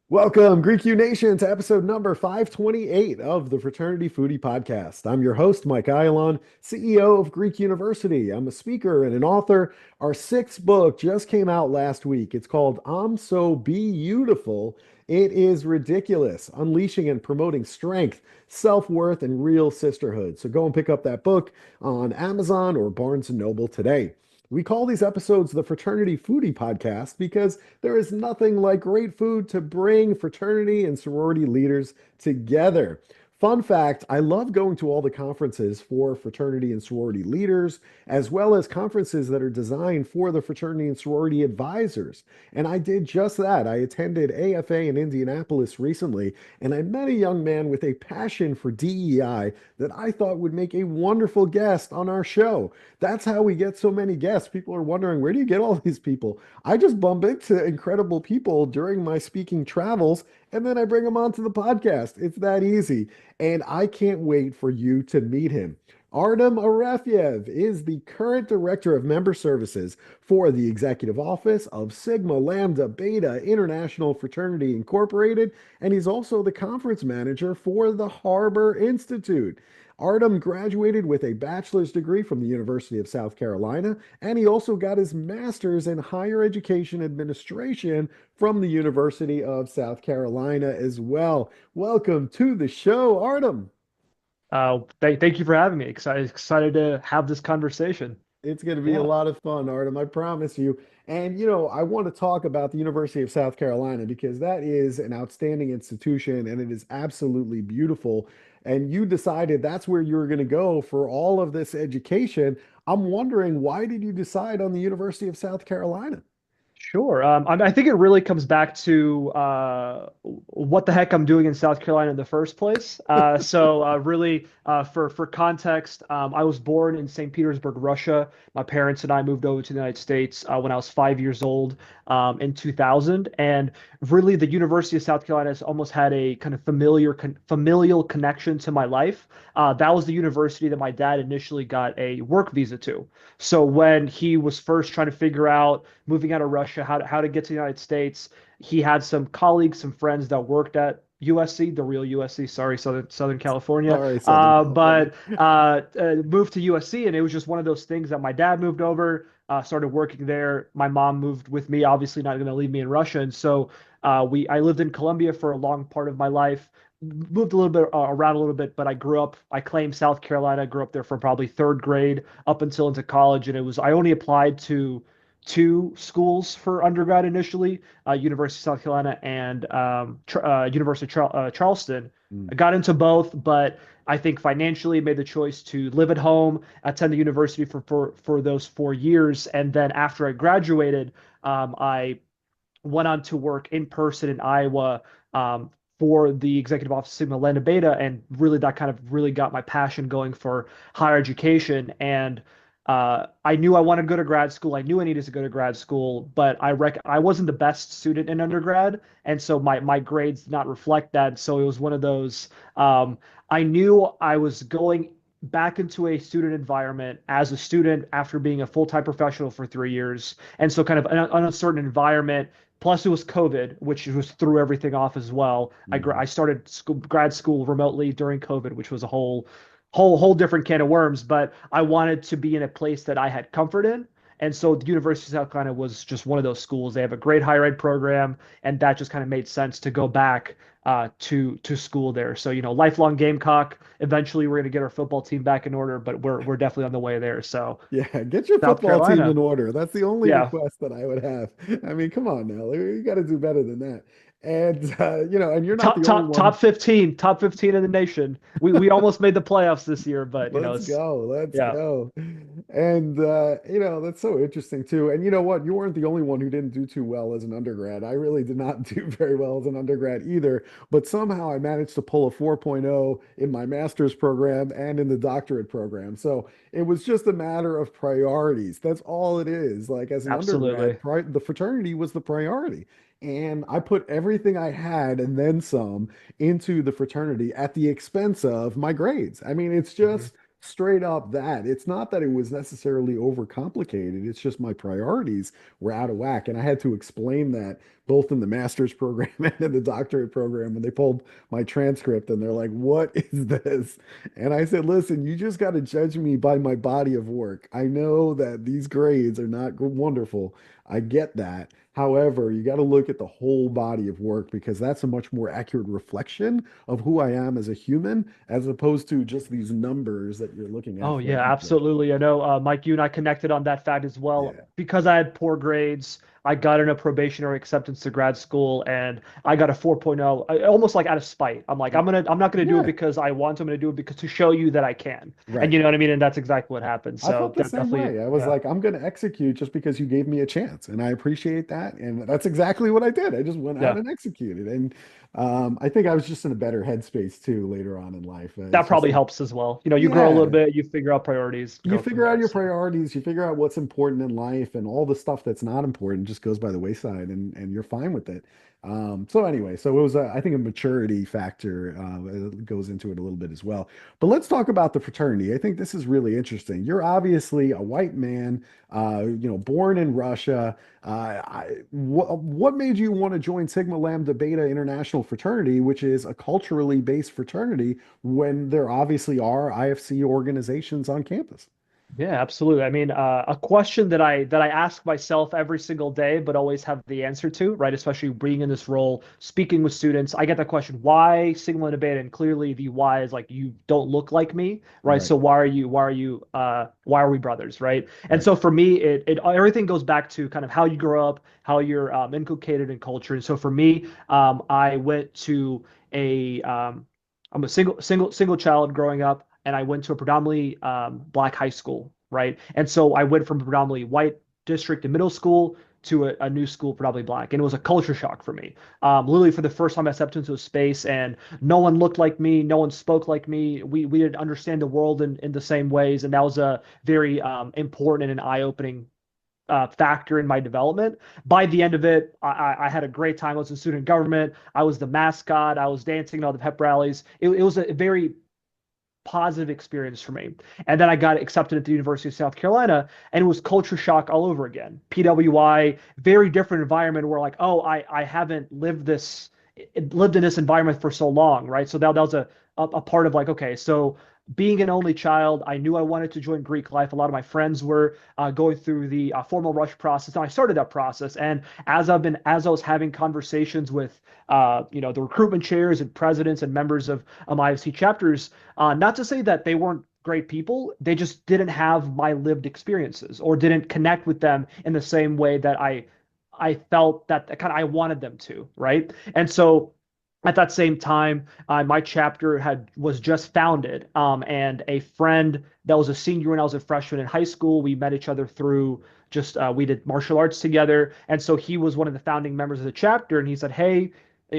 Welcome, Greek U Nation, to episode number 528 of the Fraternity Foodie Podcast. I'm your host, Mike Ayalon, CEO of Greek University. I'm a speaker and an author. Our sixth book just came out last week. It's called I'm So Beautiful. It is ridiculous, unleashing and promoting strength, self-worth, and real sisterhood. So go and pick up that book on Amazon or Barnes& and Noble today. We call these episodes the Fraternity Foodie Podcast because there is nothing like great food to bring fraternity and sorority leaders together. Fun fact, I love going to all the conferences for fraternity and sorority leaders, as well as conferences that are designed for the fraternity and sorority advisors. And I did just that. I attended AFA in Indianapolis recently, and I met a young man with a passion for DEI that I thought would make a wonderful guest on our show. That's how we get so many guests. People are wondering, where do you get all these people? I just bump into incredible people during my speaking travels, and then I bring them onto the podcast. It's that easy. And I can't wait for you to meet him. Artem Arefyev is the current director of member services for the executive office of Sigma Lambda Beta International Fraternity Incorporated, and he's also the conference manager for the Harbor Institute. Artem graduated with a bachelor's degree from the University of South Carolina, and he also got his master's in higher education administration from the University of South Carolina as well. Welcome to the show, Artem. Thank you for having me. Excited to have this conversation. It's going to be a Yeah, lot of fun, Artem, I promise you. And, I want to talk about the University of South Carolina because that is an outstanding institution and it is absolutely beautiful. And you decided that's where you were going to go for all of this education. I'm wondering, why did you decide on the University of South Carolina? sure. I think it really comes back to what the heck I'm doing in South Carolina in the first place. Really, for context, I was born in St. Petersburg, Russia. My parents and I moved over to the United States when I was 5 years old in 2000, and really, the University of South Carolina has almost had a kind of familial connection to my life. That was the university that my dad initially got a work visa to. So when he was first trying to figure out moving out of Russia, how to get to the United States, he had some colleagues, some friends that worked at USC, the real USC, sorry, Southern California, Sorry, Southern California. but moved to USC, and it was just one of those things that my dad moved over, started working there. My mom moved with me, obviously not going to leave me in Russia, and so I lived in Colombia for a long part of my life. Moved a little bit around a little bit, but I claim South Carolina, grew up there from probably third grade up until into college. And I only applied to two schools for undergrad initially, University of South Carolina and University of Charleston. I Mm. got into both, but I think financially made the choice to live at home, attend the university for those 4 years. And then after I graduated, I went on to work in person in Iowa for the executive office of Sigma Lambda Beta, and really that kind of really got my passion going for higher education. And I knew I wanted to go to grad school. I knew I needed to go to grad school, but I wasn't the best student in undergrad, and so my grades did not reflect that. So it was one of those. I knew I was going back into a student environment as a student after being a full-time professional for 3 years, and so kind of an uncertain environment. Plus, it was COVID, which was threw everything off as well. I Mhm. started grad school remotely during COVID, which was a whole different can of worms. But I wanted to be in a place that I had comfort in, and so the University of South Carolina was just one of those schools. They have a great higher ed program, and that just kind of made sense to go back to school there. So lifelong Gamecock. Eventually, we're going to get our football team back in order, but we're definitely on the way there. So Yeah, get your South football team Carolina, in order. That's the only yeah. request that I would have. I mean, come on now. You got to do better than that. And and you're not Top the only top one. top 15, top 15 in the nation. We almost made the playoffs this year, but Let's it's go. Let's yeah. go. And that's so interesting too. And you know what? You weren't the only one who didn't do too well as an undergrad. I really did not do very well as an undergrad either, but somehow I managed to pull a 4.0 in my master's program and in the doctorate program. So it was just a matter of priorities. That's all it is. Like as an undergrad, Absolutely. the fraternity was the priority. and I put everything I had and then some into the fraternity at the expense of my grades. I mean, it's Mhm. just straight up that. It's not that it was necessarily overcomplicated. It's just my priorities were out of whack. And I had to explain that both in the master's program and in the doctorate program when they pulled my transcript and they're like, "What is this?" And I said, "Listen, you just got to judge me by my body of work. I know that these grades are not wonderful. I get that. However, you got to look at the whole body of work because that's a much more accurate reflection of who I am as a human, as opposed to just these numbers that you're looking at Oh for a yeah, GPA." absolutely. I know, Mike, you and I connected on that fact as well. Yeah. Because I had poor grades, I got in a probationary acceptance to grad school, and I got a 4.0, almost like out of spite. I'm not gonna do it Yeah. because I want to. I'm gonna do it because to show you that I can. And Right. you know what I mean? And that's exactly what happened. I So felt the same definitely, way. I was yeah, like, I'm going to execute just because you gave me a chance. And I appreciate that. And that's exactly what I did. I just went out yeah. and executed. And I think I was just in a better headspace too later on in life. That It's just probably like, helps as well. You know, you grow a little yeah, bit, you figure out priorities, you go from figure out there. your So priorities, you figure out what's important in life, and all the stuff that's not important just goes by the wayside, and you're fine with it. So anyway, so it was I think a maturity factor goes into it a little bit as well. But let's talk about the fraternity. I think this is really interesting. You're obviously a white man, born in Russia. What made you want to join Sigma Lambda Beta International Fraternity, which is a culturally based fraternity, when there obviously are IFC organizations on campus? yeah, absolutely. I mean, a question that I ask myself every single day, but always have the answer to, right? Especially being in this role, speaking with students, I get that question: Why Sigma and Beta? And clearly, the why is like you don't look like me, right? Right, So why are you? Why are you? Why are we brothers, right? And right, so for me, it everything goes back to kind of how you grow up, how you're inculcated in culture. And so for me, I went to a I'm a single child growing up, and I went to a predominantly black high school, right? And so I went from predominantly white district in middle school to a new school predominantly black, and it was a culture shock for me. Literally for the first time I stepped into a space, and no one looked like me, no one spoke like me. We didn't understand the world in the same ways, and that was a very important and an eye-opening factor in my development. By the end of it, I had a great time. I was in student government. I was the mascot. I was dancing in all the pep rallies. It was a very positive experience for me. And then I got accepted at the University of South Carolina, and it was culture shock all over again. PWI, very different environment where like, oh, I haven't lived in this environment for so long, right? So that was a part of like, okay, so being an only child, I knew I wanted to join Greek life. A lot of my friends were going through the formal rush process, and I started that process. And as I was having conversations with, the recruitment chairs and presidents and members of IFC chapters, not to say that they weren't great people, they just didn't have my lived experiences or didn't connect with them in the same way that I felt that kind of I wanted them to, right? And so at that same time, my chapter was just founded, and a friend that was a senior when I was a freshman in high school, we met each other through just we did martial arts together, and so he was one of the founding members of the chapter, and he said, "Hey."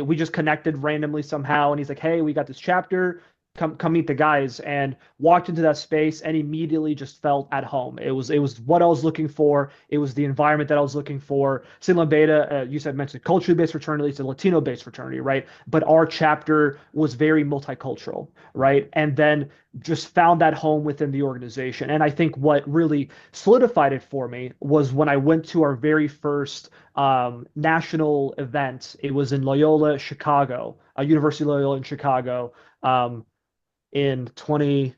We just connected randomly somehow, and he's like, "Hey, we got this chapter. Come meet the guys." And walked into that space and immediately just felt at home. It was what I was looking for. It was the environment that I was looking for. Sigma Beta, you said mentioned culturally based fraternity. It's a Latino based fraternity, right? But our chapter was very multicultural, right? And then just found that home within the organization. And I think what really solidified it for me was when I went to our very first national event. It was in Loyola, Chicago, University of Loyola in Chicago. Um, in 20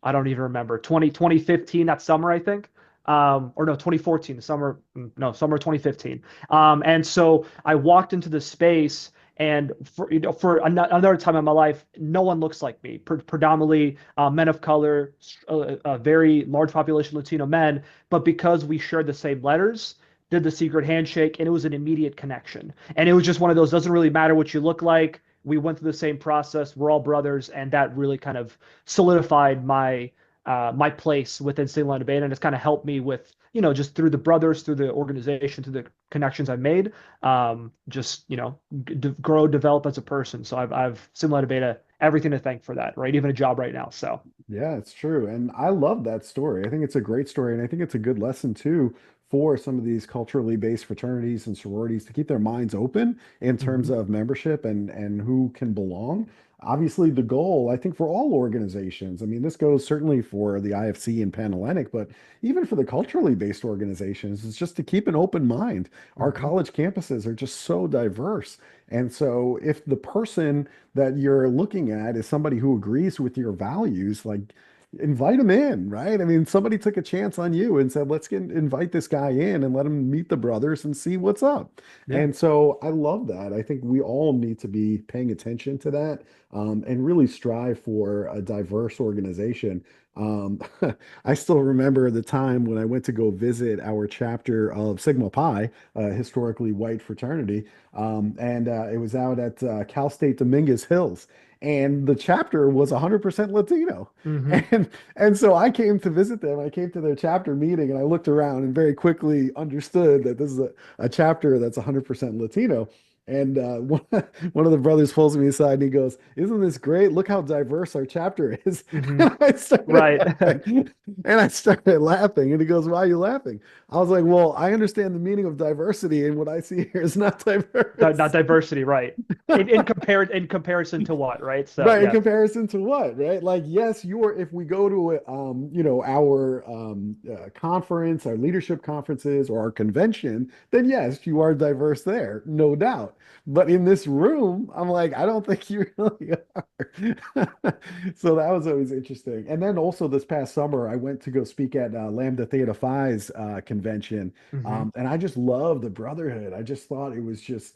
I don't even remember 2015, that summer I think, or no, 2014, the summer, no, summer 2015. And so I walked into the space, and for another time in my life, no one looks like me. Predominantly men of color, a very large population of Latino men, but because we shared the same letters, did the secret handshake, and it was an immediate connection. And it was just one of those, doesn't really matter what you look like. We went through the same process. We're all brothers, and that really kind of solidified my place within Sigma and Beta, and it's kind of helped me with, just through the brothers, through the organization, through the connections I've made, just grow, develop as a person. So I've Sigma and Beta everything to thank for that, right? Even a job right now. So Yeah, it's true. And I love that story. I think it's a great story. And I think it's a good lesson too for some of these culturally based fraternities and sororities to keep their minds open in terms Hmm. of membership and who can belong. Obviously, the goal, I think, for all organizations, I mean, this goes certainly for the IFC and Panhellenic, but even for the culturally based organizations, is just to keep an open mind. Our Hmm. college campuses are just so diverse. And so, if the person that you're looking at is somebody who agrees with your values, like invite them in, right? I mean, somebody took a chance on you and said, let's invite this guy in and let him meet the brothers and see what's up. Yeah. And so I love that. I think we all need to be paying attention to that, and really strive for a diverse organization. Um, I still remember the time when I went to go visit our chapter of Sigma Pi, a historically white fraternity, and it was out at Cal State Dominguez Hills. And the chapter was 100% Latino. Hmm. And so I came to visit them. I came to their chapter meeting and I looked around and very quickly understood that this is a chapter that's 100% Latino. And one of the brothers pulls me aside and he goes, "Isn't this great? Look how diverse our chapter is." Hmm. And I started Right. laughing. And I started laughing. And he goes, "Why are you laughing?" I was like, "Well, I understand the meaning of diversity, and what I see here is not Not diverse." diversity, right? In comparison to what, right? So Right, in yeah. comparison to what, right? Like, yes, you're, if we go to, our conference, our leadership conferences, or our convention, then yes, you are diverse there, no doubt. But in this room, I'm like, I don't think you really are. So that was always interesting. And then also this past summer, I went to go speak at Lambda Theta Phi's convention, Hmm. and I just loved the brotherhood. I just thought it was just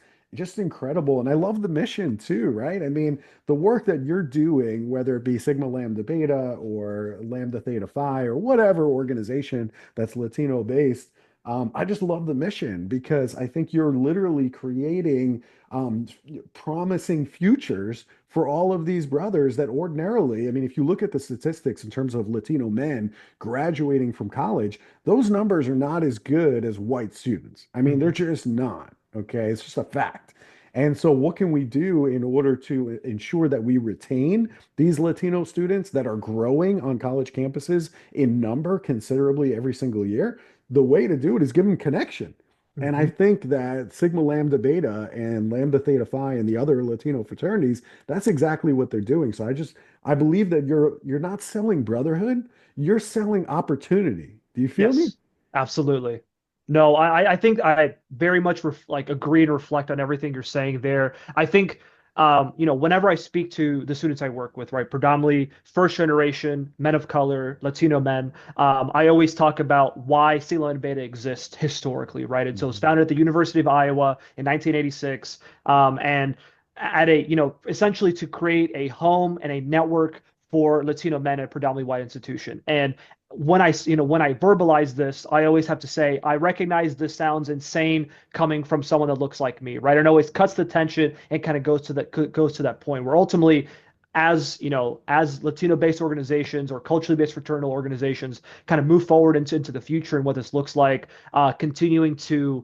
incredible, and I love the mission too, right? I mean the work that you're doing, whether it be Sigma Lambda Beta or Lambda Theta Phi or whatever organization that's Latino based, I just love the mission because I think you're literally creating um, promising futures for all of these brothers that ordinarily, I mean, if you look at the statistics in terms of Latino men graduating from college, those numbers are not as good as white students. I mean, they're Hmm. just not. Okay. It's just a fact. And so, what can we do in order to ensure that we retain these Latino students that are growing on college campuses in number considerably every single year? The way to do it is give them connection. And I Hmm. think that Sigma Lambda Beta and Lambda Theta Phi and the other Latino fraternities, that's exactly what they're doing. So I believe that you're not selling brotherhood, you're selling opportunity. Do you feel me? Yes, absolutely. No, I think I very much like agree and reflect on everything you're saying there. I think whenever I speak to the students I work with, right, predominantly first generation men of color, Latino men, I always talk about why Sigma and Beta exist historically, right? And so it was Mhm. founded at the University of Iowa in 1986, and at a essentially to create a home and a network for Latino men at a predominantly white institution. And when I verbalize this, I always have to say I recognize this sounds insane coming from someone that looks like me, right? And always cuts the tension and kind of goes to that point where ultimately, as Latino-based organizations or culturally-based fraternal organizations kind of move forward into the future and what this looks like, continuing to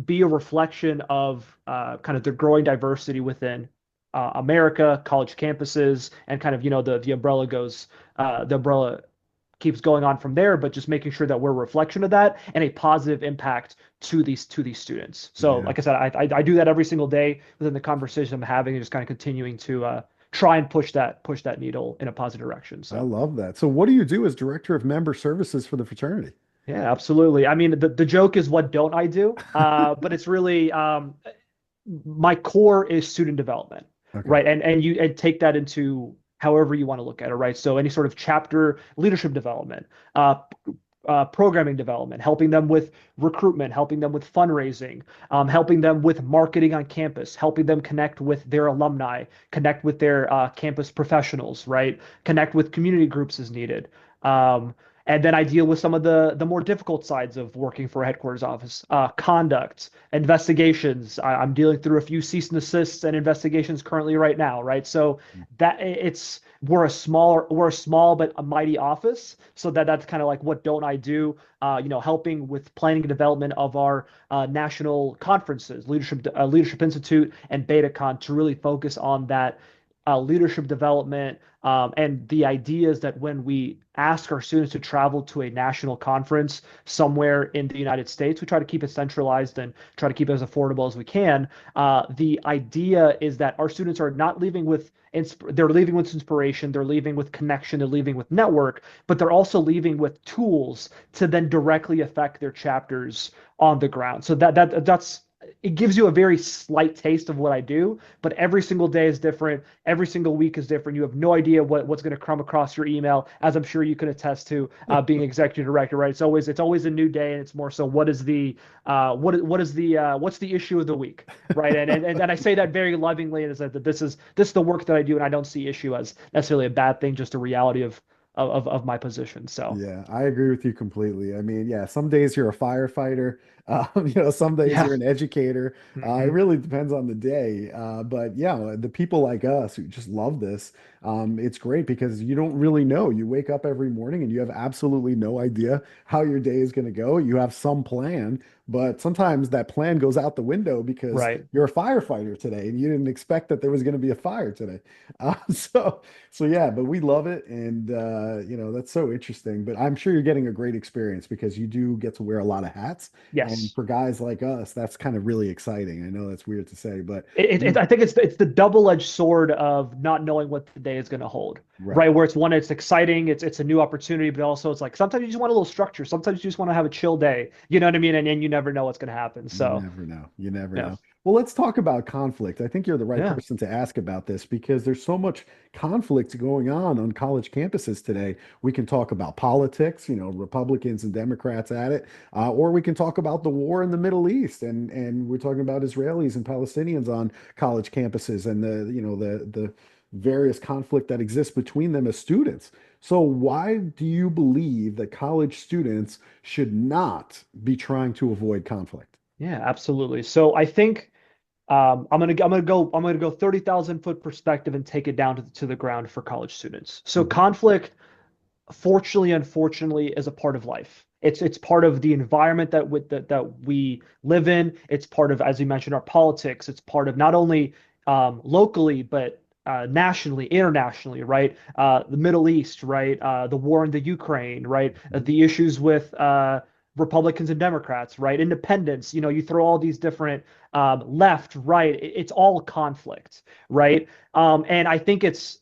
be a reflection of kind of the growing diversity within America, college campuses, and kind of the umbrella keeps going on from there, but just making sure that we're a reflection of that and a positive impact to these students. So, Yeah. like I said, I do that every single day within the conversation I'm having, and just kind of continuing to try and push that needle in a positive direction. I So, love that. So, what do you do as director of member services for the fraternity? yeah, absolutely. I mean, the joke is what don't I do? But it's really my core is student development, Okay. right? And you and take that into however you want to look at it, right? So any sort of chapter leadership development, uh, programming development, helping them with recruitment, helping them with fundraising, helping them with marketing on campus, helping them connect with their alumni, connect with their campus professionals, right? Connect with community groups as needed. Um, and then I deal with some of the more difficult sides of working for a headquarters office, conduct, investigations. I'm dealing through a few cease and desists and investigations currently right now, right? So that it's we're a small but a mighty office. So that's kind of like what don't I do? Helping with planning and development of our national conferences, Leadership Institute and BetaCon to really focus on that leadership development. And the idea is that when we ask our students to travel to a national conference somewhere in the United States, we try to keep it centralized and try to keep it as affordable as we can. The idea is that our students are not leaving with they're leaving with inspiration, they're leaving with connection, they're leaving with network, but they're also leaving with tools to then directly affect their chapters on the ground. So that's it gives you a very slight taste of what I do, but every single day is different. Every single week is different. You have no idea what's going to come across your email, as I'm sure you can attest to being executive director, right? It's always a new day, and it's more so what's the issue of the week, right? And I say that very lovingly, and is that this is the work that I do, and I don't see issue as necessarily a bad thing, just a reality of my position. So Yeah, I agree with you completely. I mean, yeah, some days you're a firefighter, some days yeah. you're an educator. It Hmm. really depends on the day. But yeah, the people like us who just love this, it's great because you don't really know. You wake up every morning and you have absolutely no idea how your day is going to go. You have some plan, but sometimes that plan goes out the window because Right. you're a firefighter today and you didn't expect that there was going to be a fire today. So. So yeah, but we love it, and that's so interesting. But I'm sure you're getting a great experience because you do get to wear a lot of hats, and Yes. for guys like us, that's kind of really exciting. I know that's weird to say, but I think it's the double-edged sword of not knowing what the day is going to hold, right. right? Where it's exciting, it's a new opportunity, but also it's like sometimes you just want a little structure. Sometimes you just want to have a chill day. You know what I mean? And you never know what's going to happen. You So never know. You never yeah, know. Well, let's talk about conflict. I think you're the right yeah, person to ask about this because there's so much conflict going on college campuses today. We can talk about politics, Republicans and Democrats at it, or we can talk about the war in the Middle East, and we're talking about Israelis and Palestinians on college campuses and the various conflict that exists between them as students. So why do you believe that college students should not be trying to avoid conflict? yeah, absolutely. So I think I'm gonna go 30,000 foot perspective and take it down to the ground for college students. So Mhm. conflict, fortunately, unfortunately, is a part of life. It's part of the environment that we live in. It's part of, as you mentioned, our politics. It's part of not only locally but nationally, internationally, right? The Middle East, right? The war in the Ukraine, right? Mhm. The issues with Republicans and Democrats, right? Independence. You throw all these different left, right. It's all conflict, right? And I think it's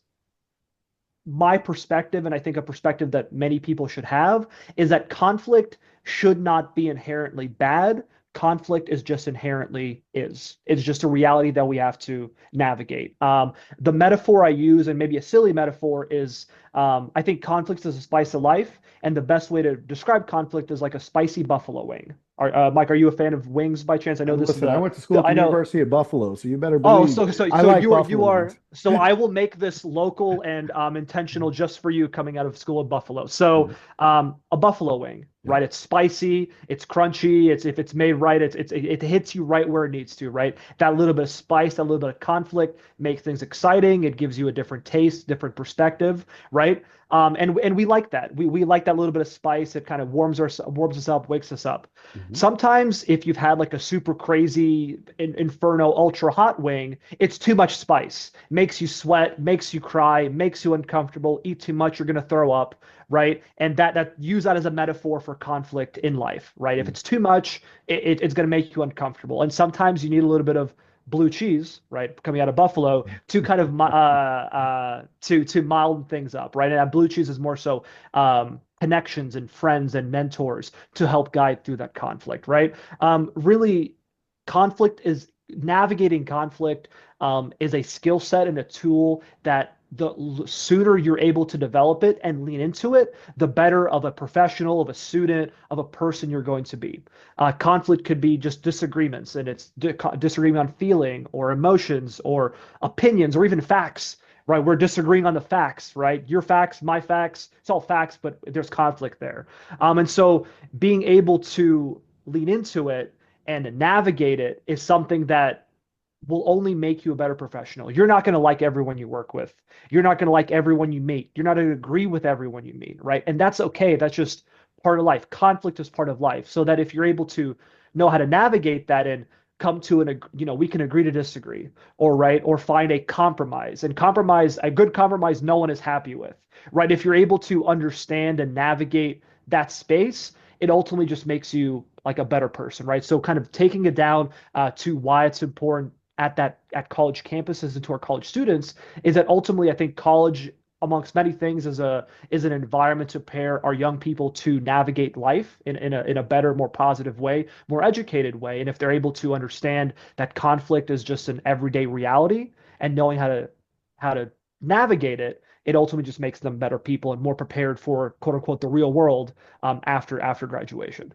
my perspective, and I think a perspective that many people should have, is that conflict should not be inherently bad. Conflict is just inherently is. It's just a reality that we have to navigate. The metaphor I use, and maybe a silly metaphor, is I think conflict is a spice of life, and the best way to describe conflict is like a spicy buffalo wing. Mike, are you a fan of wings by chance? I know this is Listen, I went to school at the I know. University of Buffalo, so you better Oh, believe so I like buffalo wings. so I will make this local and intentional just for you coming out of school in Buffalo. So Yeah, a buffalo wing, yeah. right? It's spicy, it's crunchy, it's if it's made right, it hits you right where it needs to, right? That little bit of spice, that little bit of conflict makes things exciting. It gives you a different taste, different perspective, right? And we like that. We like that little bit of spice. It kind of warms us up, wakes us up. Mhm. Sometimes if you've had like a super crazy inferno ultra hot wing, it's too much spice. Makes you sweat, makes you cry, makes you uncomfortable. Eat too much, you're gonna throw up, right? And that use that as a metaphor for conflict in life, right? If Yeah. it's too much, it's gonna make you uncomfortable. And sometimes you need a little bit of blue cheese, right, coming out of Buffalo to kind of to mild things up, right? And that blue cheese is more so connections and friends and mentors to help guide through that conflict, right? Really, conflict is navigating conflict is a skill set and a tool that the sooner you're able to develop it and lean into it, the better of a professional, of a student, of a person you're going to be. Conflict could be just disagreements, and it's disagreement on feeling or emotions or opinions or even facts, right? We're disagreeing on the facts, right? Your facts, my facts, it's all facts, but there's conflict there. And so being able to lean into it and navigate it is something that will only make you a better professional. You're not going to like everyone you work with. You're not going to like everyone you meet. You're not going to agree with everyone you meet, right? And that's okay. That's just part of life. Conflict is part of life. So that if you're able to know how to navigate that and come to we can agree to disagree, or right, or find a compromise. And compromise, a good compromise, no one is happy with, right? If you're able to understand and navigate that space, it ultimately just makes you like a better person, right? So kind of taking it down to why it's important at college campuses and to our college students is that ultimately I think college, amongst many things, is an environment to prepare our young people to navigate life in a better, more positive way, more educated way. And if they're able to understand that conflict is just an everyday reality and knowing how to navigate it, it ultimately just makes them better people and more prepared for quote unquote the real world after graduation.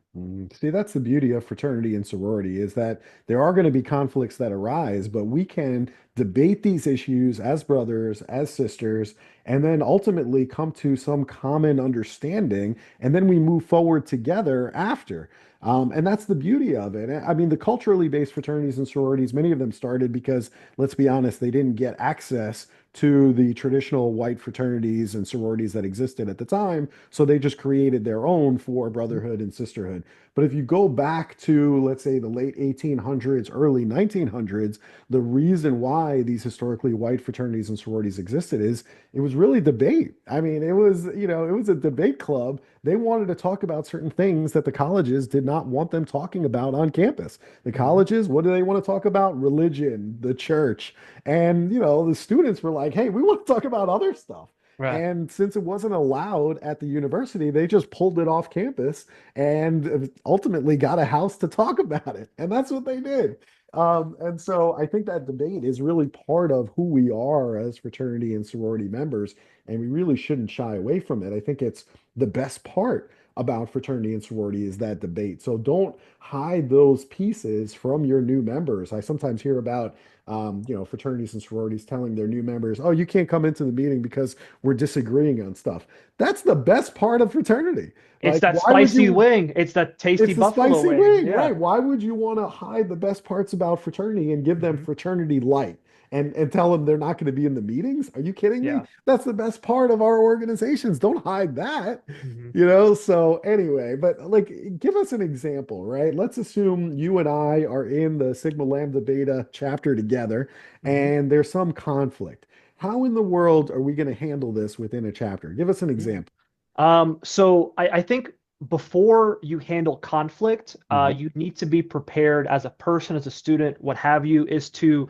See, that's the beauty of fraternity and sorority is that there are going to be conflicts that arise, but we can debate these issues as brothers, as sisters, and then ultimately come to some common understanding, and then we move forward together after. And that's the beauty of it. I mean, the culturally based fraternities and sororities, many of them started because, let's be honest, they didn't get access to the traditional white fraternities and sororities that existed at the time. So they just created their own for brotherhood and sisterhood. But if you go back to, let's say, the late 1800s, early 1900s, the reason why these historically white fraternities and sororities existed is it was really debate. I mean, it was a debate club. They wanted to talk about certain things that the colleges did not want them talking about on campus. The Mhm. colleges, what do they want to talk about? Religion, the church. And, the students were like, hey, we want to talk about other stuff. Right. And since it wasn't allowed at the university, they just pulled it off campus and ultimately got a house to talk about it. And that's what they did. And so I think that debate is really part of who we are as fraternity and sorority members. And we really shouldn't shy away from it. I think it's the best part about fraternity and sorority is that debate. So don't hide those pieces from your new members. I sometimes hear about fraternities and sororities telling their new members, oh, you can't come into the meeting because we're disagreeing on stuff. That's the best part of fraternity. It's Like, that why would spicy you? wing. It's that tasty It's the buffalo spicy wing. wing, Yeah. right? Why would you want to hide the best parts about fraternity and give them Hmm. fraternity light and tell them they're not going to be in the meetings? Are you kidding me? Yeah. That's the best part of our organizations. Don't hide that. Hmm. So anyway, but like give us an example, right? Let's assume you and I are in the Sigma Lambda Beta chapter together Hmm. and there's some conflict. How in the world are we going to handle this within a chapter? Give us an Yeah. example. So I think before you handle conflict, Mhm. you need to be prepared as a person, as a student, what have you, is to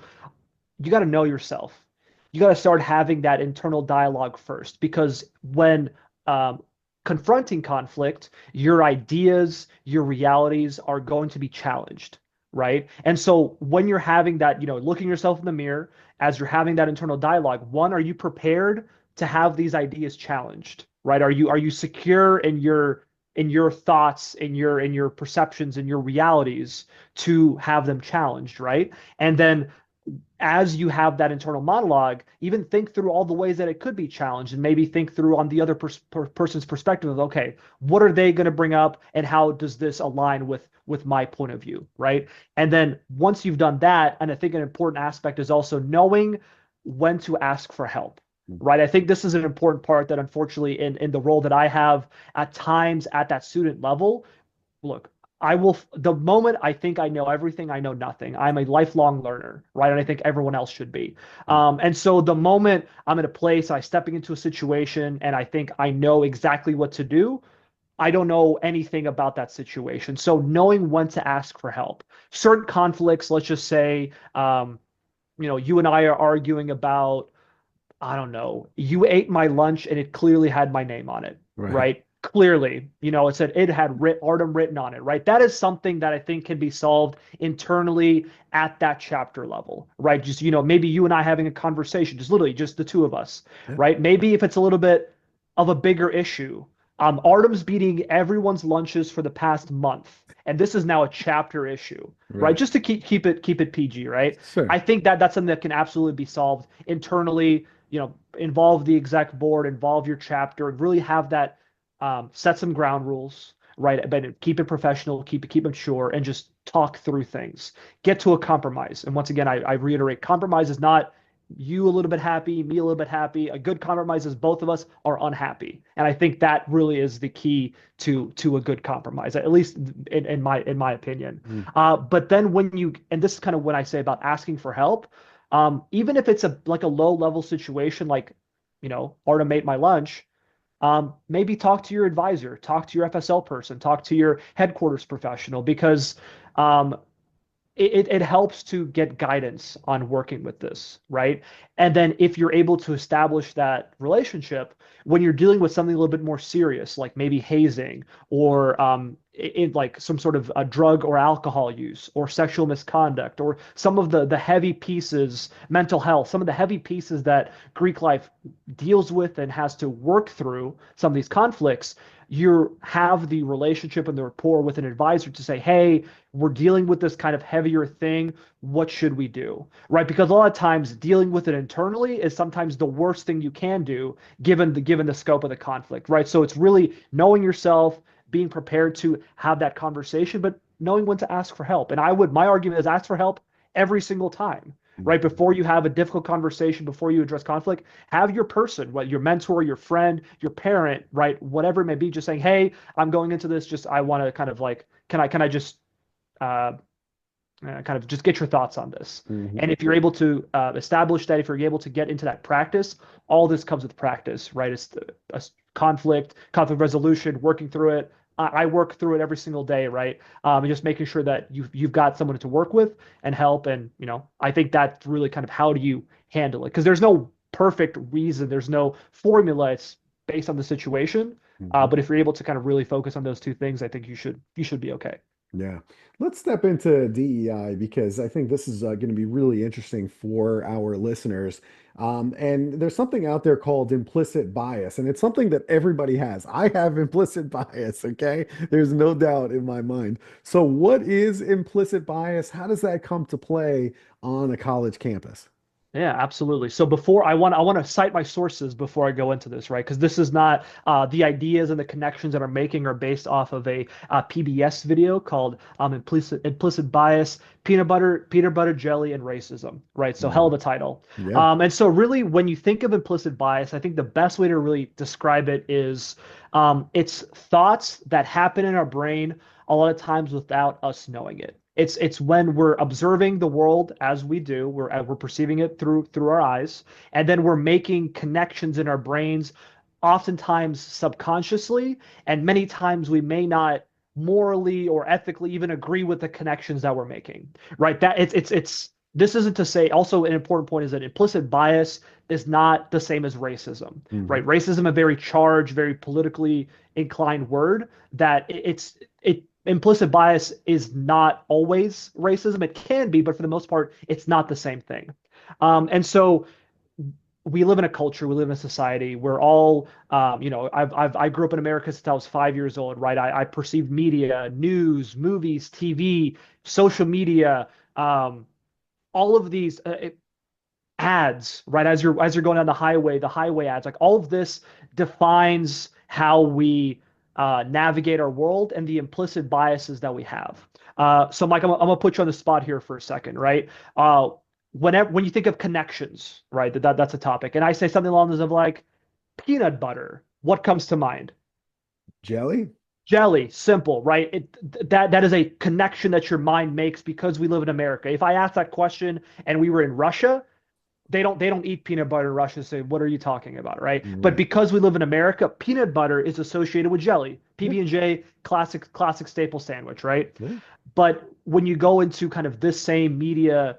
you got to know yourself. You got to start having that internal dialogue first, because when um, confronting conflict, your ideas, your realities are going to be challenged, right? And so when you're having that, looking yourself in the mirror as you're having that internal dialogue, one, are you prepared to have these ideas challenged, right? Are you secure in your thoughts, in your perceptions, in your realities to have them challenged, right? And then as you have that internal monologue, even think through all the ways that it could be challenged, and maybe think through on the other person's perspective of, okay, what are they going to bring up and how does this align with my point of view, right? And then once you've done that, and I think an important aspect is also knowing when to ask for help. Right. I think this is an important part that unfortunately in the role that I have at times at that student level, look, the moment I think I know everything, I know nothing. I'm a lifelong learner, right? And I think everyone else should be. And so the moment I'm in a place, I stepping into a situation and I think I know exactly what to do, I don't know anything about that situation. So knowing when to ask for help. Certain conflicts, let's just say, you and I are arguing about, I don't know, you ate my lunch and it clearly had my name on it, Right. right? Clearly, it said it had Artem written on it, right? That is something that I think can be solved internally at that chapter level, right? Just, maybe you and I having a conversation, just literally just the two of us, Yeah. right? Maybe if it's a little bit of a bigger issue, Artem's beating everyone's lunches for the past month, and this is now a chapter issue, right? Right. Just to keep it PG, right? Sure. I think that that's something that can absolutely be solved internally, involve the exec board, involve your chapter, and really have that set some ground rules, right? But keep it professional, keep it mature, and just talk through things. Get to a compromise. And once again, I reiterate, compromise is not you a little bit happy, me a little bit happy. A good compromise is both of us are unhappy. And I think that really is the key to a good compromise, at least in my opinion. Mm. But then when you, and this is kind of what I say about asking for help, even if it's like a low level situation, like, Artem ate my lunch, maybe talk to your advisor, talk to your FSL person, talk to your headquarters professional, because um, it helps to get guidance on working with this, right? And then if you're able to establish that relationship, when you're dealing with something a little bit more serious, like maybe hazing or like some sort of a drug or alcohol use or sexual misconduct or some of the heavy pieces, mental health, some of the heavy pieces that Greek life deals with and has to work through some of these conflicts, you have the relationship and the rapport with an advisor to say, hey, we're dealing with this kind of heavier thing. What should we do? Right? Because a lot of times dealing with it internally is sometimes the worst thing you can do given the scope of the conflict, right? So it's really knowing yourself, being prepared to have that conversation, but knowing when to ask for help. And my argument is ask for help every single time. Right before you have a difficult conversation, before you address conflict, have your person, what your mentor, your friend, your parent, right, whatever it may be, just saying, "Hey, I'm going into this. Just I want to kind of like, can I just uh, kind of just get your thoughts on this?" Mhm. And if you're able to establish that, if you're able to get into that practice, all this comes with practice, right? It's conflict resolution, working through it. I work through it every single day, right? And just making sure that you've got someone to work with and help. And I think that's really kind of how do you handle it? Because there's no perfect reason, there's no formula. It's based on the situation. Mhm. But if you're able to kind of really focus on those two things, I think you should be okay. Yeah. Let's step into DEI because I think this is going to be really interesting for our listeners. And there's something out there called implicit bias, and it's something that everybody has. I have implicit bias, okay? There's no doubt in my mind. So, what is implicit bias? How does that come to play on a college campus? Yeah, absolutely. So before I want to cite my sources before I go into this, right? Because this is not the ideas and the connections that I'm making are based off of a PBS video called implicit bias, peanut butter jelly, and racism, right? So hell Mhm. of a title. Yeah. And so really, when you think of implicit bias, I think the best way to really describe it is it's thoughts that happen in our brain a lot of times without us knowing it. It's when we're observing the world as we do, we're perceiving it through our eyes, and then we're making connections in our brains, oftentimes subconsciously, and many times we may not morally or ethically even agree with the connections that we're making. Right? That it's this isn't to say, also an important point is that implicit bias is not the same as racism. Mhm. Right? Racism, a very charged, very politically inclined word that it implicit bias is not always racism. It can be, but for the most part, it's not the same thing. And so we live in a culture, we live in a society. We're all, I grew up in America since I was 5 years old, right? I perceived media, news, movies, TV, social media, um, all of these ads, right? As you're going down the highway ads, like all of this defines how we navigate our world and the implicit biases that we have. So, Mike, I'm gonna put you on the spot here for a second, right? When you think of connections, right? That's a topic, and I say something along those of like peanut butter. What comes to mind? Jelly? Jelly, simple, right? That is a connection that your mind makes because we live in America. If I asked that question and we were in Russia, they don't eat peanut butter in Russia. Say, what are you talking about, right? But Right. because we live in America, peanut butter is associated with jelly. Yeah. PB&J, classic staple sandwich, right? Yeah. But when you go into kind of this same media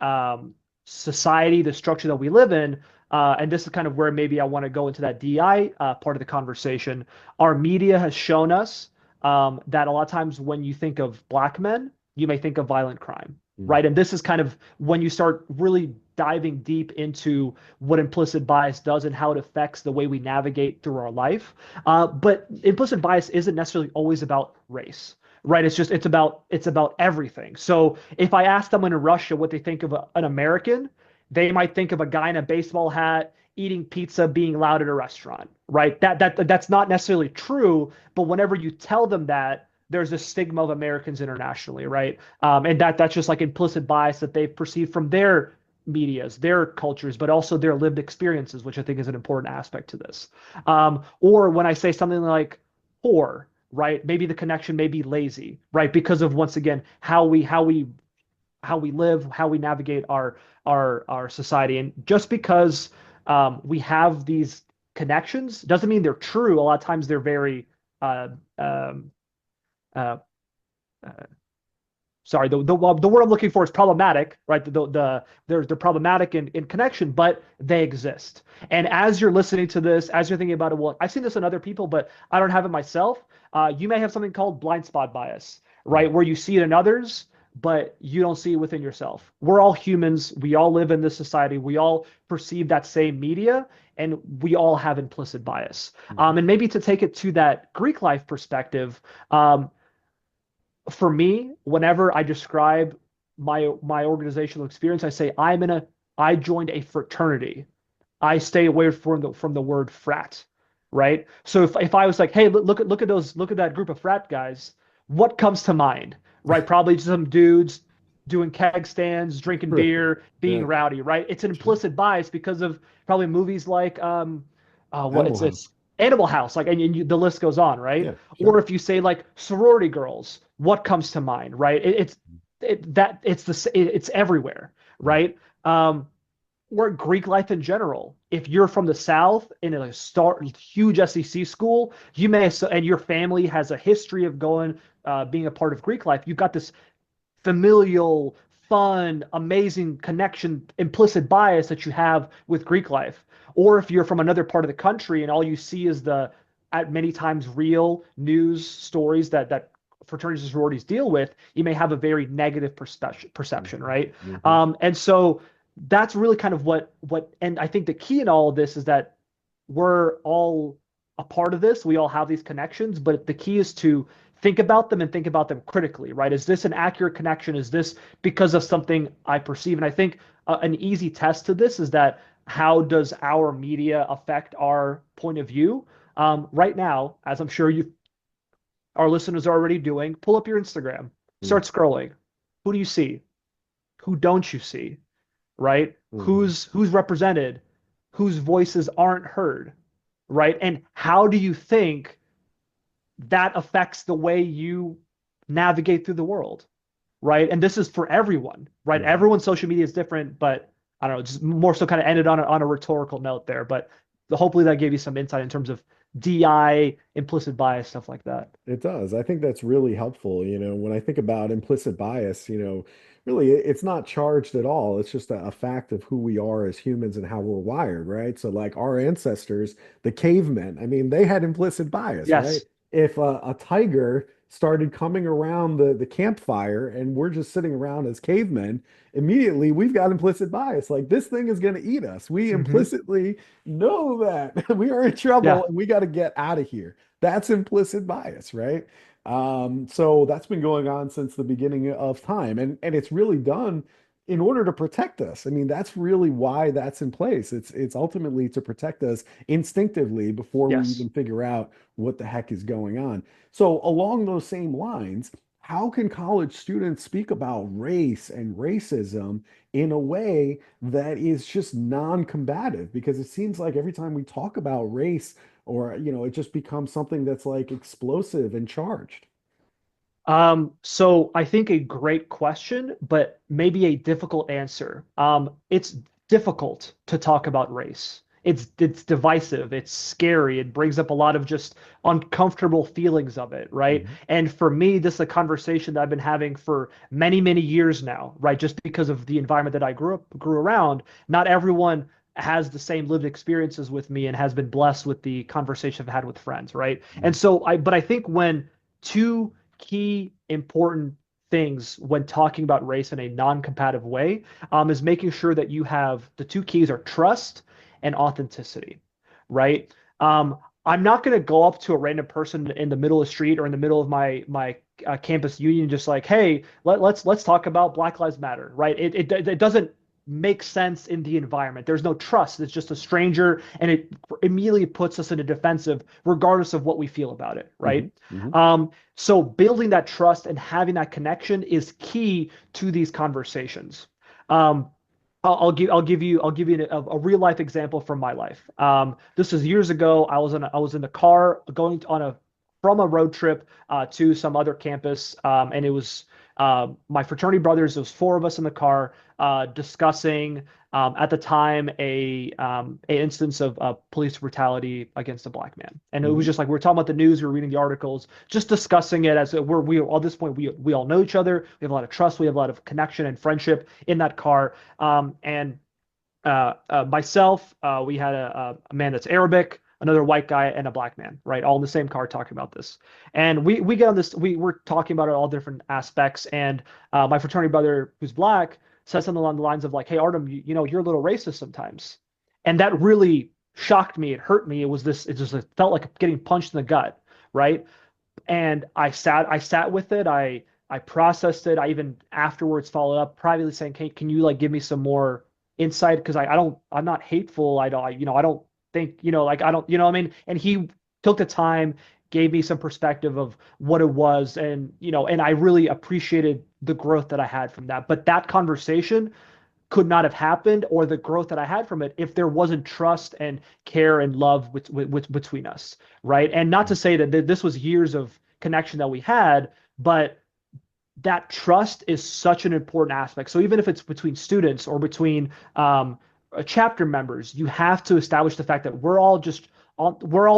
um, society, the structure that we live in, and this is kind of where maybe I want to go into that DI part of the conversation. Our media has shown us that a lot of times when you think of black men, you may think of violent crime, Mm. right? And this is kind of when you start really diving deep into what implicit bias does and how it affects the way we navigate through our life. But implicit bias isn't necessarily always about race, right? It's about everything. So if I ask someone in Russia what they think of an American, they might think of a guy in a baseball hat eating pizza, being loud at a restaurant, right? That's not necessarily true, but whenever you tell them that, there's a stigma of Americans internationally, right? And that's just like implicit bias that they've perceived from their medias, their cultures, but also their lived experiences, which I think is an important aspect to this. Or when I say something like poor, right? Maybe the connection may be lazy, right? Because of, once again, how we live, how we navigate our society. And just because we have these connections doesn't mean they're true. A lot of times they're very uh, um, uh, uh, sorry, the word I'm looking for is problematic, right? They're problematic in connection, but they exist. And as you're listening to this, as you're thinking about it, well, I've seen this in other people, but I don't have it myself. You may have something called blind spot bias, right? Where you see it in others, but you don't see it within yourself. We're all humans. We all live in this society. We all perceive that same media, and we all have implicit bias. Mhm. And maybe to take it to that Greek life perspective, um, for me, whenever I describe my organizational experience, I say I joined a fraternity. I stay away from the word frat, right? So if I was like, hey, look at that group of frat guys, what comes to mind, right? Probably just some dudes doing keg stands, drinking Right. beer, being Yeah. rowdy, right? It's an Sure. implicit bias because of probably movies like what Animal it's House. Animal House, like, and the list goes on, right? Yeah, Or sure. if you say like sorority girls, what comes to mind, right? It's everywhere, right? Um, or Greek life in general. If you're from the South in a huge SEC school, you may, and your family has a history of being a part of Greek life, you've got this familial, fun, amazing connection, implicit bias that you have with Greek life. Or if you're from another part of the country and all you see is at many times real news stories that fraternities and sororities deal with, you may have a very negative perception, Mhm. right? Mhm. And so that's really kind of and I think the key in all of this is that we're all a part of this. We all have these connections, but the key is to think about them and think about them critically, right? Is this an accurate connection? Is this because of something I perceive? And I think an easy test to this is that how does our media affect our point of view? Right now, as I'm sure our listeners are already doing, pull up your Instagram, start scrolling. Who do you see? Who don't you see? Right? Mhm. Who's represented? Whose voices aren't heard? Right? And how do you think that affects the way you navigate through the world, right? And this is for everyone, right? Mhm. Everyone's social media is different, but I don't know, just more so kind of ended on a rhetorical note there. But hopefully that gave you some insight in terms of DI, implicit bias, stuff like that. It does. I think that's really helpful. When I think about implicit bias, really it's not charged at all. It's just a fact of who we are as humans and how we're wired, right? So, like our ancestors, the cavemen, I mean, they had implicit bias, right? Yes. If a tiger started coming around the campfire and we're just sitting around as cavemen, immediately we've got implicit bias. Like this thing is going to eat us. We Hmm. implicitly know that we are in trouble Yeah. and we got to get out of here. That's implicit bias, right? So that's been going on since the beginning of time, and it's really done in order to protect us. I mean, that's really why that's in place. It's ultimately to protect us instinctively before we Yes. even figure out what the heck is going on. So along those same lines, how can college students speak about race and racism in a way that is just non-combative? Because it seems like every time we talk about race, or it just becomes something that's like explosive and charged. So I think a great question, but maybe a difficult answer. It's difficult to talk about race. It's divisive, it's scary, it brings up a lot of just uncomfortable feelings of it, right? Mhm. And for me, this is a conversation that I've been having for many, many years now, right? Just because of the environment that I grew around. Not everyone has the same lived experiences with me and has been blessed with the conversation I've had with friends, right? And Mhm. so but I think when two key important things when talking about race in a non-competitive way is making sure that you have the two keys are trust and authenticity, right? I'm not going to go up to a random person in the middle of the street or in the middle of my campus union just like, hey, let's talk about Black Lives Matter, right? It doesn't make sense in the environment. There's no trust. It's just a stranger, and it immediately puts us in a defensive, regardless of what we feel about it, Mhm. right? Mhm. So building that trust and having that connection is key to these conversations. Um, I'll give you a real life example from my life. This was years ago. I was in the car going on a from a road trip to some other campus, and it was my fraternity brothers. There was four of us in the car discussing at the time a instance of police brutality against a black man, and it was Hmm. just like we were talking about the news, we were reading the articles, just discussing it as we at this point we all know each other. We have a lot of trust. We have a lot of connection and friendship in that car. And myself, we had a man that's Arabic, another white guy, and a black man, right? All in the same car talking about this. And we get on this, we're talking about it all different aspects. And my fraternity brother, who's black, said something along the lines of like, "Hey, Artem, you know, you're a little racist sometimes." And that really shocked me. It hurt me. It just it felt like getting punched in the gut, right? And I sat with it. I processed it. I even afterwards followed up privately saying, "Hey, can you like give me some more insight? Because I'm not hateful. I don't think, like I don't, what I mean." And he took the time, gave me some perspective of what it was, and and I really appreciated the growth that I had from that. But that conversation could not have happened, or the growth that I had from it, if there wasn't trust and care and love between us, right? And not to say that this was years of connection that we had, but that trust is such an important aspect. So even if it's between students or between chapter members, you have to establish the fact that we're all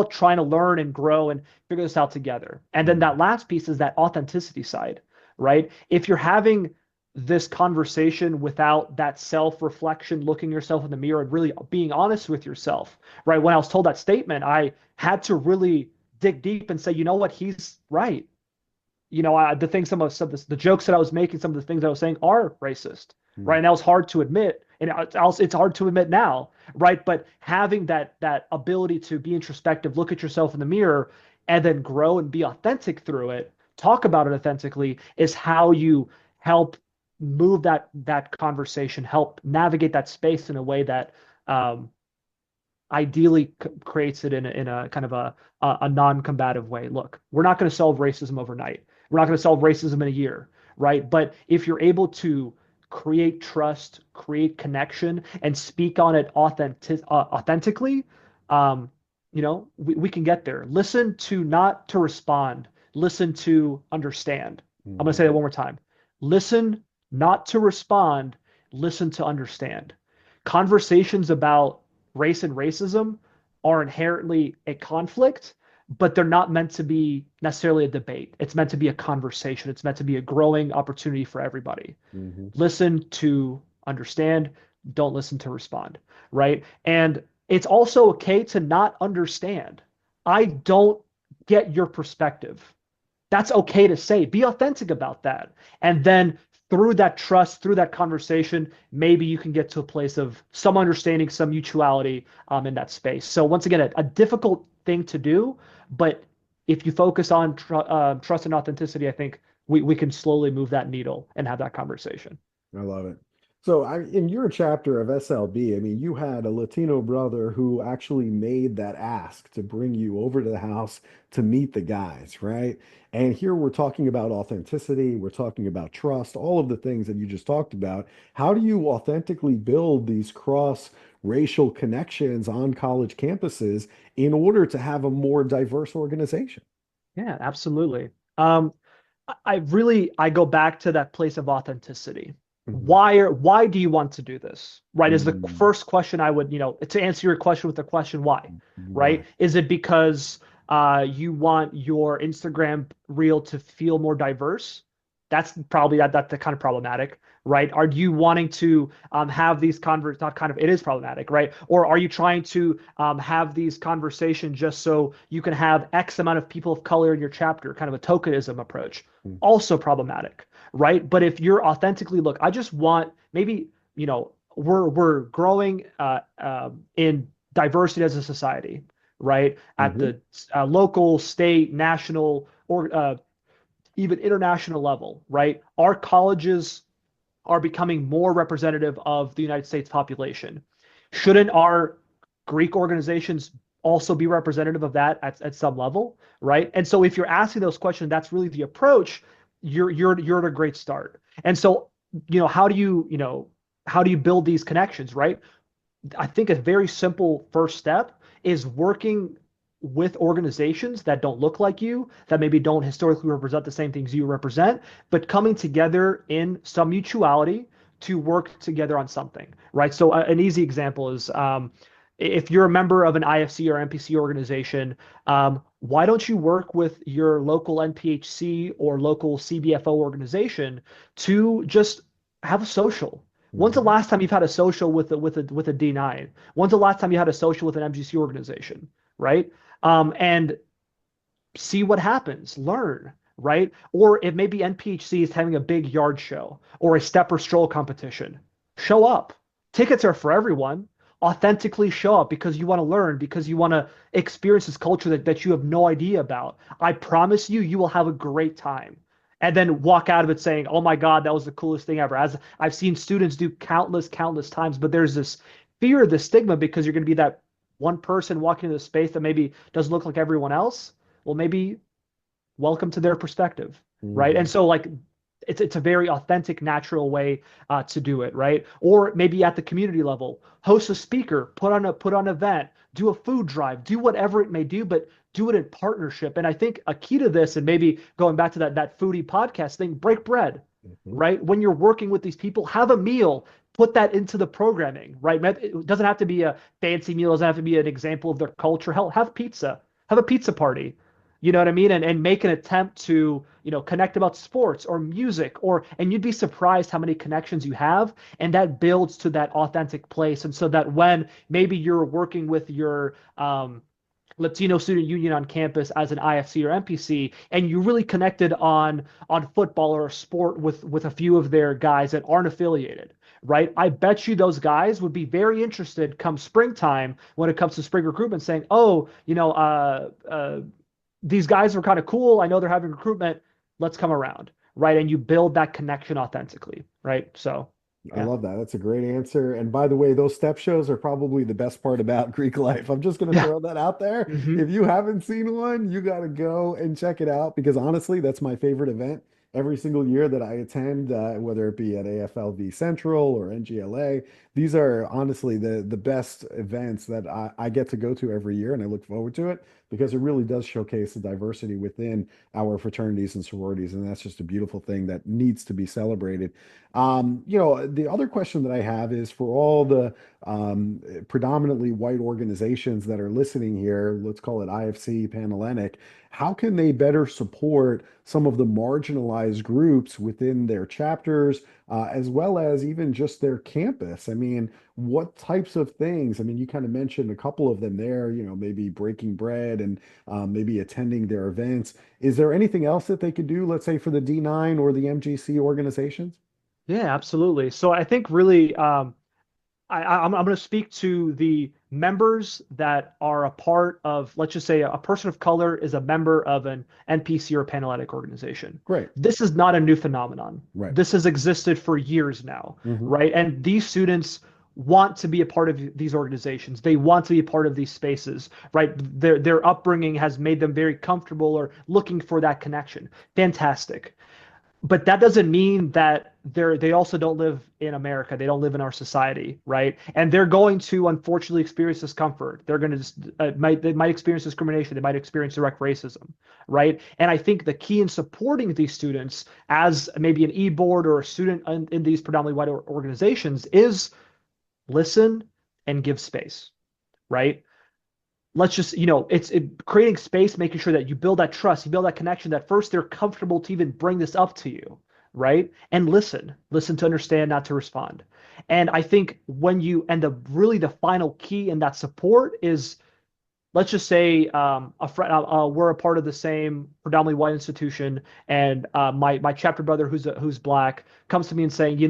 trying to learn and grow and figure this out together. And then that last piece is that authenticity side, right? If you're having this conversation without that self-reflection, looking yourself in the mirror and really being honest with yourself, right? When I was told that statement, I had to really dig deep and say, you know what, he's right. The things, some of the jokes that I was making, some of the things I was saying are racist, right? And that was hard to admit, and it's hard to admit now, right? But having that ability to be introspective, look at yourself in the mirror, and then grow and be authentic through it, talk about it authentically, is how you help move that conversation, help navigate that space in a way that um, ideally creates it in a kind of a non-combative way. Look, we're not going to solve racism overnight. We're not going to solve racism in a year, right? But if you're able to create trust, create connection, and speak on it authentically, um, we can get there. Listen to not to respond. Listen to understand. I'm going to say that one more time. Listen not to respond. Listen to understand. Conversations about race and racism are inherently a conflict, but they're not meant to be necessarily a debate. It's meant to be a conversation. It's meant to be a growing opportunity for everybody. Hmm. Listen to understand, don't listen to respond, right? And it's also okay to not understand. I don't get your perspective. That's okay to say. Be authentic about that. And then through that trust, through that conversation, maybe you can get to a place of some understanding, some mutuality in that space. So once again, a difficult thing to do, but if you focus on trust and authenticity, I think we can slowly move that needle and have that conversation. I love it. So, in your chapter of SLB, I mean, you had a Latino brother who actually made that ask to bring you over to the house to meet the guys, right? And here we're talking about authenticity, we're talking about trust, all of the things that you just talked about. How do you authentically build these cross-racial connections on college campuses in order to have a more diverse organization? Yeah, absolutely. I go back to that place of authenticity. Mhm. Why do you want to do this? Right? Is the Mm. first question I would, to answer your question with the question why, right? Why? Is it because you want your Instagram reel to feel more diverse? That's probably that's the kind of problematic, right? Are you wanting to have these not kind of, it is problematic, right? Or are you trying to have these conversations just so you can have X amount of people of color in your chapter, kind of a tokenism approach? Mm. Also problematic, right? But if you're authentically, look, I just want maybe, we're growing in diversity as a society, right? At Mhm. the local, state, national, or even international level, right? Our colleges are becoming more representative of the United States population. Shouldn't our Greek organizations also be representative of that at some level, right? And so if you're asking those questions, that's really the approach. You're at a great start. And so, how do you, how do you build these connections, right? I think a very simple first step is working with organizations that don't look like you, that maybe don't historically represent the same things you represent, but coming together in some mutuality to work together on something, right? So an easy example is if you're a member of an IFC or NPC organization, why don't you work with your local NPHC or local CBFO organization to just have a social? When's the Mhm. last time you've had a social with a D9? When's the last time you had a social with an MGC organization, right? And see what happens, learn, right? Or it may be NPHC is having a big yard show or a step or stroll competition. Show up. Tickets are for everyone. Authentically show up because you want to learn, because you want to experience this culture that you have no idea about. I promise you, you will have a great time. And then walk out of it saying, oh my God, that was the coolest thing ever. As I've seen students do countless times, but there's this fear, this stigma, because you're going to be that one person walking into the space that maybe doesn't look like everyone else. Well, maybe welcome to their perspective, right? And Mhm. so like it's a very authentic, natural way to do it, right? Or maybe at the community level, host a speaker, put on an event, do a food drive, do whatever it may do, but do it in partnership. And I think a key to this, and maybe going back to that foodie podcast thing, break bread, Mhm. right? When you're working with these people, have a meal. Put that into the programming, right? It doesn't have to be a fancy meal. It doesn't have to be an example of their culture. Hell, have pizza. Have a pizza party. You know what I mean? And make an attempt to, connect about sports or music and you'd be surprised how many connections you have. And that builds to that authentic place. And so that when maybe you're working with your Latino student union on campus as an IFC or MPC, and you really connected on football or a sport with a few of their guys that aren't affiliated, right? I bet you those guys would be very interested come springtime when it comes to spring recruitment, saying, "Oh, these guys are kind of cool. I know they're having recruitment. Let's come around, right?" And you build that connection authentically, right? So, I yeah, love that. That's a great answer. And by the way, those step shows are probably the best part about Greek life. I'm just going to yeah, throw that out there. hmm If you haven't seen one, you got to go and check it out because honestly, that's my favorite event every single year that I attend, whether it be at AFLV Central or NGLA. These are honestly the best events that I get to go to every year, and I look forward to it because it really does showcase the diversity within our fraternities and sororities, and that's just a beautiful thing that needs to be celebrated. The other question that I have is for all the predominantly white organizations that are listening here, let's call it IFC, Panhellenic, how can they better support some of the marginalized groups within their chapters, as well as even just their campus? I mean, what types of things? I mean, you kind of mentioned a couple of them there, maybe breaking bread and maybe attending their events. Is there anything else that they could do, let's say, for the D9 or the MGC organizations? yeah, absolutely. So I think really, I'm going to speak to the members that are a part of, let's just say, a person of color is a member of an NPC or Panhellenic organization. Great. This is not a new phenomenon. Right. This has existed for years now, Hmm. right? And these students want to be a part of these organizations. They want to be a part of these spaces, right? Their upbringing has made them very comfortable or looking for that connection. Fantastic, but that doesn't mean that they also don't live in America. They don't live in our society, right? And they're going to unfortunately experience discomfort. They're going to just they might experience discrimination. They might experience direct racism, right? And I think the key in supporting these students as maybe an e-board or a student in these predominantly white organizations is listen and give space, right? Let's just, creating space, making sure that you build that trust, you build that connection, that first they're comfortable to even bring this up to you, right? And listen to understand, not to respond. And I think when you, and the final key in that support is, let's just say a friend, we're a part of the same predominantly white institution, and my chapter brother who's black comes to me and saying,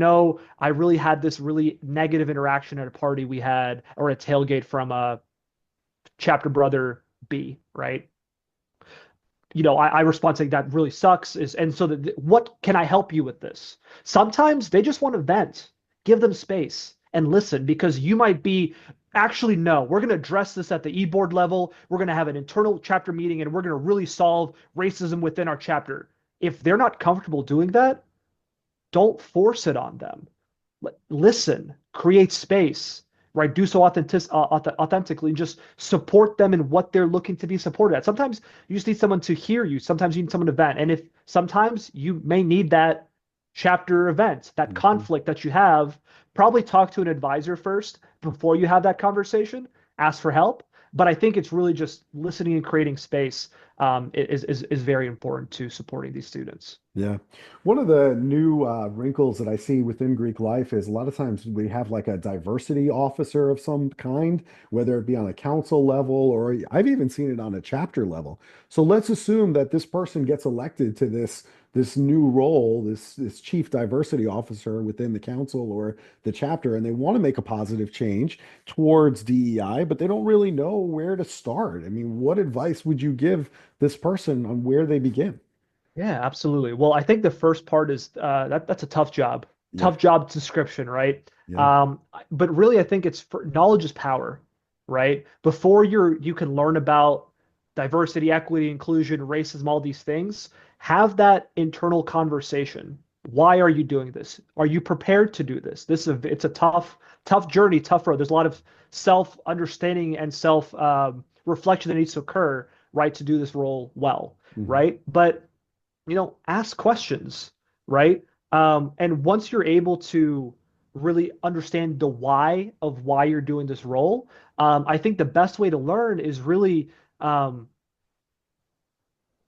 I really had this really negative interaction at a party we had or a tailgate from a chapter brother B, right? I respond saying that really sucks. And so what can I help you with this? Sometimes they just want to vent. Give them space and listen because you might be actually no. We're going to address this at the e-board level. We're going to have an internal chapter meeting and we're going to really solve racism within our chapter. If they're not comfortable doing that, don't force it on them. listen, create space, right? Do so authentically, and just support them in what they're looking to be supported at. Sometimes you just need someone to hear you. Sometimes you need someone to vent. And if sometimes you may need that chapter event, that Mhm. conflict that you have, probably talk to an advisor first before you have that conversation, ask for help. But I think it's really just listening and creating space is very important to supporting these students. Yeah. One of the new wrinkles that I see within Greek life is a lot of times we have like a diversity officer of some kind, whether it be on a council level or I've even seen it on a chapter level. So let's assume that this person gets elected to this new role, this chief diversity officer within the council or the chapter, and they want to make a positive change towards DEI, but they don't really know where to start. I mean, what advice would you give this person on where they begin? Yeah, absolutely. Well, I think the first part is that's a Yeah. tough job description, right? Yeah. But really, I think knowledge is power, right? Before you can learn about diversity, equity, inclusion, racism, all these things, have that internal conversation. Why are you doing this? Are you prepared to do this? It's a tough journey, tough road. There's a lot of self understanding and self reflection that needs to occur, right, to do this role well, Mhm. right? But ask questions, right? And once you're able to really understand the why of why you're doing this role, I think the best way to learn is really um,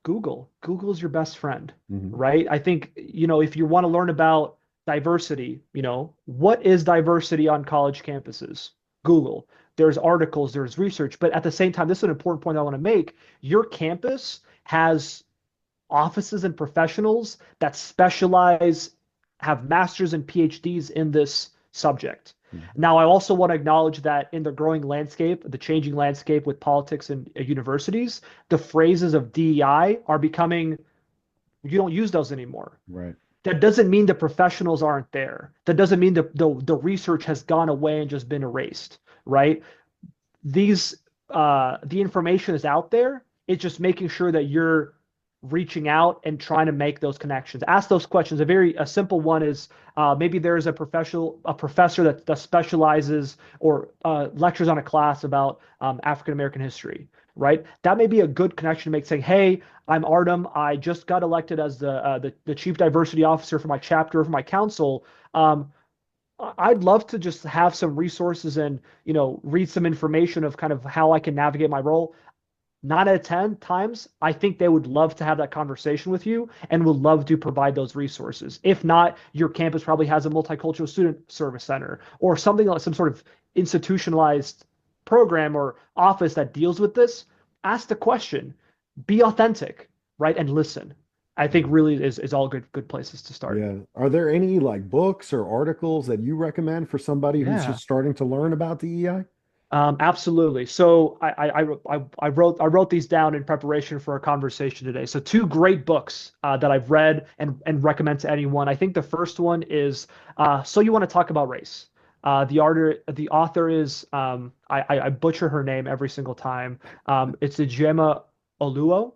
Google. Google is your best friend, Mhm. right? I think, if you want to learn about diversity, what is diversity on college campuses? Google. There's articles, there's research, but at the same time, this is an important point I want to make. Your campus has offices and professionals that specialize, have masters and PhDs in this subject. Mhm. Now, I also want to acknowledge that in the growing landscape, the changing landscape with politics and universities, the phrases of DEI are becoming, you don't use those anymore. Right. That doesn't mean the professionals aren't there. That doesn't mean the research has gone away and just been erased, right? These the information is out there. It's just making sure that you're reaching out and trying to make those connections. Ask those questions. A simple one is maybe there is a professor that specializes or lectures on a class about African American history, right? That may be a good connection to make, saying, "Hey, I'm Artem. I just got elected as the chief diversity officer for my chapter, for my council. Um, I'd love to just have some resources and, read some information of kind of how I can navigate my role." 9 out of 10 times, I think they would love to have that conversation with you and would love to provide those resources. If not, your campus probably has a multicultural student service center or something like some sort of institutionalized program or office that deals with this. Ask the question, be authentic, right? And listen. I think Mhm. really is all good places to start. Yeah. Are there any like books or articles that you recommend for somebody who's Yeah. just starting to learn about DEI? Absolutely. So I wrote these down in preparation for our conversation today. So two great books that I've read and recommend to anyone. I think the first one is So You Want to Talk About Race. The author is I butcher her name every single time. It's Ijema Oluo,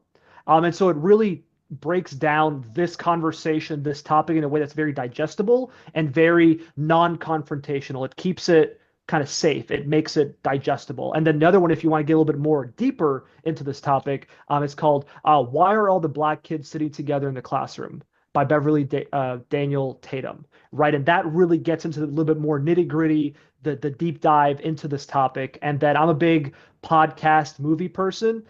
and so it really breaks down this conversation, this topic in a way that's very digestible and very non-confrontational. It keeps it kind of safe. It makes it digestible. And then the other one, if you want to get a little bit more deeper into this topic, it's called "Why Are All the Black Kids Sitting Together in the Classroom" by Daniel Tatum. Right, and that really gets into a little bit more nitty gritty, the deep dive into this topic. And then I'm a big podcast movie person.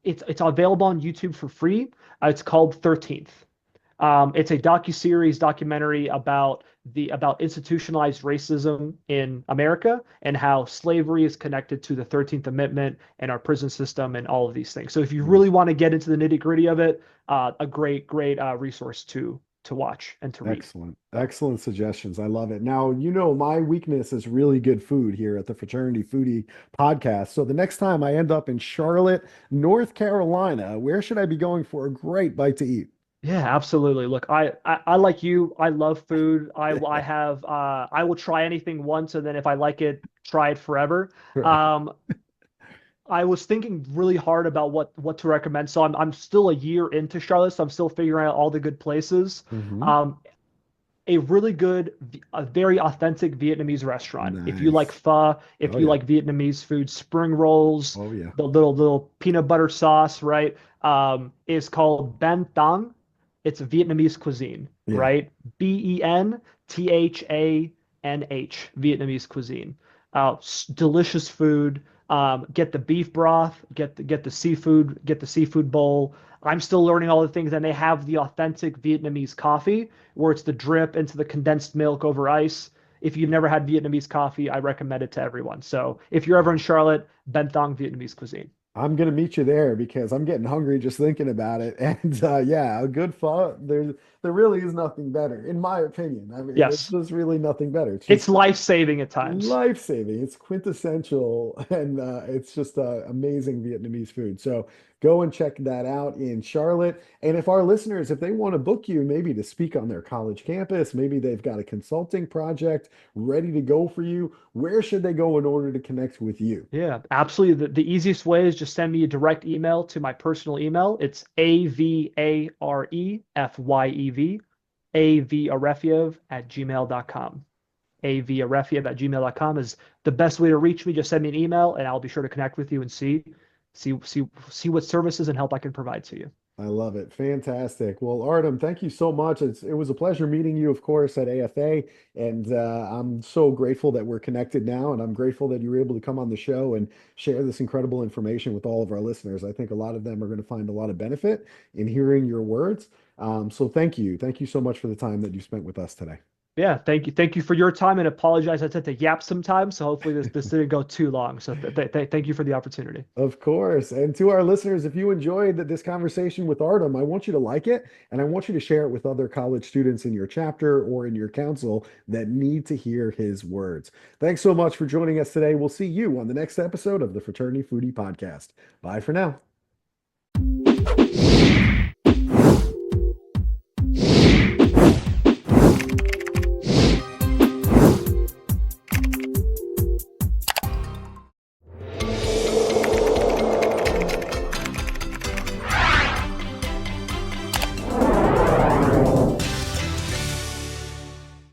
It's available on YouTube for free. It's called 13th. It's a documentary about institutionalized racism in America and how slavery is connected to the 13th Amendment and our prison system and all of these things. So if you Mm. really want to get into the nitty gritty of it, a great resource to watch and to read. Excellent. So Excellent suggestions. I love it. Now, my weakness is really good food here at the Fraternity Foodie Podcast. So the next time I end up in Charlotte, North Carolina, where should I be going for a great bite to eat? yeah, absolutely. Look, I like you. I love food. I will try anything once, and then if I like it, try it forever. Right. Um, I was thinking really hard about what to recommend. So I'm still a year into Charlotte, so I'm still figuring out all the good places. Hmm. Um, a really good, a very authentic Vietnamese restaurant. If you like Nice. pho, if Oh you yeah. like Vietnamese food, spring rolls, Oh yeah. the little peanut butter sauce, right? Is called Ben Thang. It's Vietnamese cuisine, Yeah. right? BENTHANH, Vietnamese cuisine. Delicious food. Get the beef broth, get the seafood, get the seafood bowl. I'm still learning all the things, and they have the authentic Vietnamese coffee, where it's the drip into the condensed milk over ice. If you've never had Vietnamese coffee, I recommend it to everyone. So if you're ever in Charlotte, Ben Thang Vietnamese cuisine. I'm gonna meet you there because I'm getting hungry just thinking about it. And yeah, a good pho, there really is nothing better, in my opinion. I mean, there's Yes, just really nothing better. It's it's just life-saving at times. life-saving. It's quintessential, and it's just amazing Vietnamese food. So go and check that out in Charlotte. And if our listeners, if they want to book you, maybe to speak on their college campus, maybe they've got a consulting project ready to go for you, where should they go in order to connect with you? Yeah, absolutely. The easiest way is just send me a direct email to my personal email. It's AVAREFYEV, AVArefyev at gmail.com. AVArefyev at gmail.com is the best way to reach me. Just send me an email and I'll be sure to connect with you and see what services and help I can provide to you. I love it. Fantastic. Well, Artem, thank you so much. It was a pleasure meeting you, of course, at AFA. And I'm so grateful that we're connected now. And I'm grateful that you were able to come on the show and share this incredible information with all of our listeners. I think a lot of them are going to find a lot of benefit in hearing your words. So thank you. Thank you so much for the time that you spent with us today. Yeah, thank you. Thank you for your time and apologize. I tend to yap sometimes, so hopefully this didn't go too long. So thank you for the opportunity. Of course. And to our listeners, if you enjoyed this conversation with Artem, I want you to like it and I want you to share it with other college students in your chapter or in your council that need to hear his words. Thanks so much for joining us today. We'll see you on the next episode of the Fraternity Foodie Podcast. Bye for now.